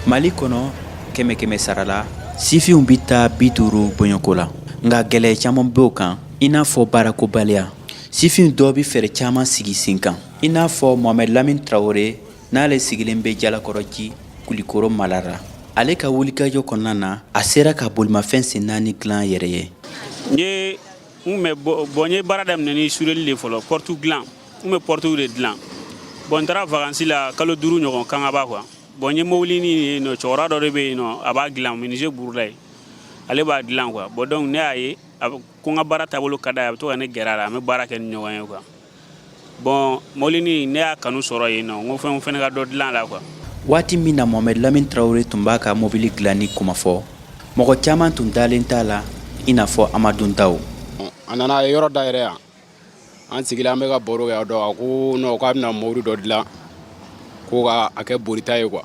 Mali kɔnɔ kɛmɛ sarala sifinw bi taa 50 bɔɲɔko la nka gɛlɛya caman b'o kan i n'a fɔ baarakobaliya. Sifin dɔw bi fɛrɛ caman sigi sen kan i n'a fɔ Mohamed Lamine Traoré n'ale sigilen bɛ Jalakɔrɔji Kulikoro Malara. Ale ka wulikajɔ kɔnɔna na a sera ka bolimafɛn sen 4 dilan yɛrɛ ye. N ye baara daminɛ ni sureli de fɔlɔ, porte dilan n bɛ portew de dilan. N taara vacances la kalo 5 ɲɔgɔn kangaba quoi. N ye mobilini no cɛkɔrɔba dɔ de bɛ yen nɔ a b'a dilan menuisier burula ye, ale b'a dilan quoi. Donc ne y'a ye ko n ka baara taabolo ka d'a ye a bɛ to ka ne gɛrɛ a la, an bɛ baara kɛ ni ɲɔgɔn ye quoi. Mobilini ne y'a kanu sɔrɔ yen nɔ, n ko fɛn fɛnɛ ka dɔ dilan la quoi. Waati min na Mohamed Lamine Traoré tun b'a ka mobili dilanni kuma fɔ, mɔgɔ caman tun dalen t'a la i n'a fɔ Amadu Ntaw. A nana a ye yɔrɔ dayɛlɛ yan, an sigilen an bɛ ka baro kɛ, a ko non k'a bɛna mobili dɔ dilan ko ka a kɛ borita ye quoi.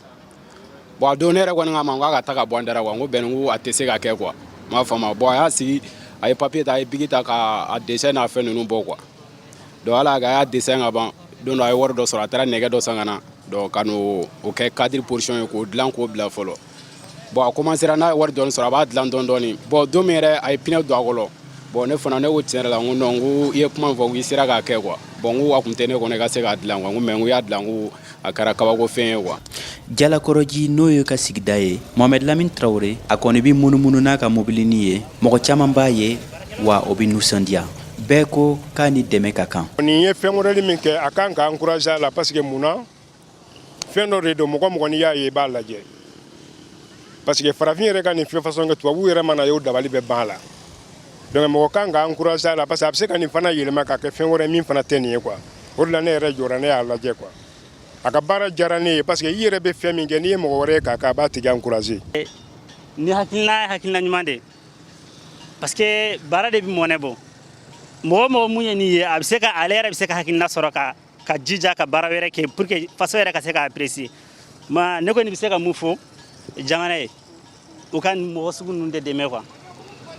A don ne yɛrɛ kɔni k'a ma k'a ka taa ka bɔ an dara quoi, n ko bɛn ko a tɛ se ka kɛ quoi, n m'a faamu. A y'a sigi a ye papier ta a ye bigi ta k'a dessin n'a fɛn ninnu bɔ quoi. Donc ala a y'a dessin ka ban don dɔ a ye wari dɔ sɔrɔ a taara nɛgɛ dɔ san ka na donc ka n'o kɛ cadre position ye k'o dilan k'o bila fɔlɔ. A commencera n'a ye wari dɔɔni sɔrɔ a b'a dilan dɔɔni. Don min yɛrɛ a ye pinɛ don a kɔrɔ, ne fana ne ko tiɲɛ yɛrɛ la n ko non ko i ye kuma min fɔ k'i sera k'a kɛ quoi. N ko a kun tɛ ne kɔnɔ i ka se k'a dilan quoi, mais n ko y'a dilan ko a kɛra kabako fɛn ye quoi. Jalakɔrɔji n'o ye ka sigida ye, Mohamed Lamine Traoré a kɔni bi munumunu n'a ka mobilini ye, mɔgɔ caman b'a ye wa o bi nisɔndiya. Bɛɛ ko k'a ni dɛmɛ ka kan. Nin ye fɛn wɛrɛ min kɛ a kan ka encourager a la parce que mun na fɛn dɔ de don mɔgɔ mɔgɔ n'i y'a ye i b'a lajɛ. Parce que farafin yɛrɛ ka nin fɛn façon kɛ tubabu yɛrɛ mana ye o dabali bɛ ban a la. Donc mɔgɔ kan ka encourager a la parce que a bɛ se ka nin fana yɛlɛma ka kɛ fɛn wɛrɛ min fana tɛ nin ye quoi. O de la ne yɛrɛ jɔra ne y'a lajɛ quoi. A ka baara diyara ne ye parce que i yɛrɛ bɛ fɛn min kɛ n'i ye mɔgɔ wɛrɛ ye k'a kɛ a b'a tigi encourager. Ni hakilina ye hakilina ɲuman de parce que baara de bɛ mɔnɛ bɔ. Mɔgɔ mɔgɔ mun ye nin ye a bɛ se ka ale yɛrɛ bɛ se ka hakilina sɔrɔ ka jija ka baara wɛrɛ kɛ pour que faso yɛrɛ ka se ka apprécier. Ne kɔni bɛ se ka mun fɔ jamana ye u ka mɔgɔ sugu ninnu de dɛmɛ quoi.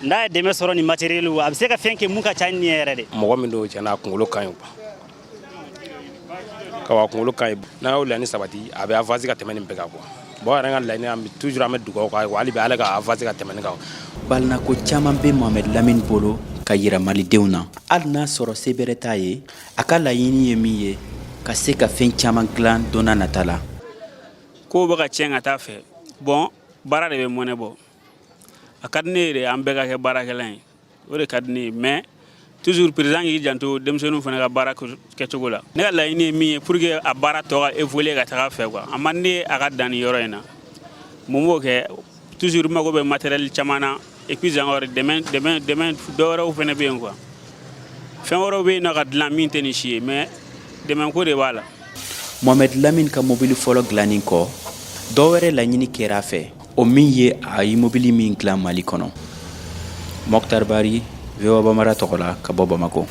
N'a ye dɛmɛ sɔrɔ ni matériel a bɛ se ka fɛn kɛ mun ka ca ni yɛrɛ de. Mɔgɔ min don tiɲɛna a kunkolo ka ɲi quoi. A kunkolo ka ɲi n'a y'o laɲini sabati a bɛ avancer ka tɛmɛ nin bɛɛ kan quoi. Yɛrɛ ka laɲini an bɛ toujours an bɛ dugawu k'a ye hali bi ale ka avancer ka tɛmɛ nin kan. Balinako caman bɛ Mohamed Lamine bolo ka yira malidenw na. Hali n'a sɔrɔ se bɛrɛ t'a ye, a ka laɲini ye min ye ka se ka fɛn caman dilan don n'a nata la. Ko bɛ ka tiɲɛ ka taa fɛ baara de bɛ mɔnɛ bɔ. A ka di ne ye de an bɛɛ ka kɛ baarakɛla ye, o de ka di ne ye, mais toujours président k'i janto denmisɛnninw fana ka baara kɛcogo la. Ne ka laɲini ye min ye pour que a baara tɔ ka évoluer ka taga fɛ quoi. A man di ne ye a ka dan nin yɔrɔ in na. Mun b'o kɛ toujours mago bɛ matériel caman na et puis encore dɛmɛ dɔ wɛrɛw fana bɛ yen quoi. Fɛn wɛrɛw bɛ yen nɔ ka dilan min tɛ nin si ye mais dɛmɛko de b'a la. Mohamed Lamine ka mobili fɔlɔ dilanni kɔ, dɔ wɛrɛ laɲini kɛra a fɛ, o min ye a ye mobili min dilan Mali kɔnɔ. Mokhtar Bari, VOA Bambara tɔgɔ la ka bɔ Bamako.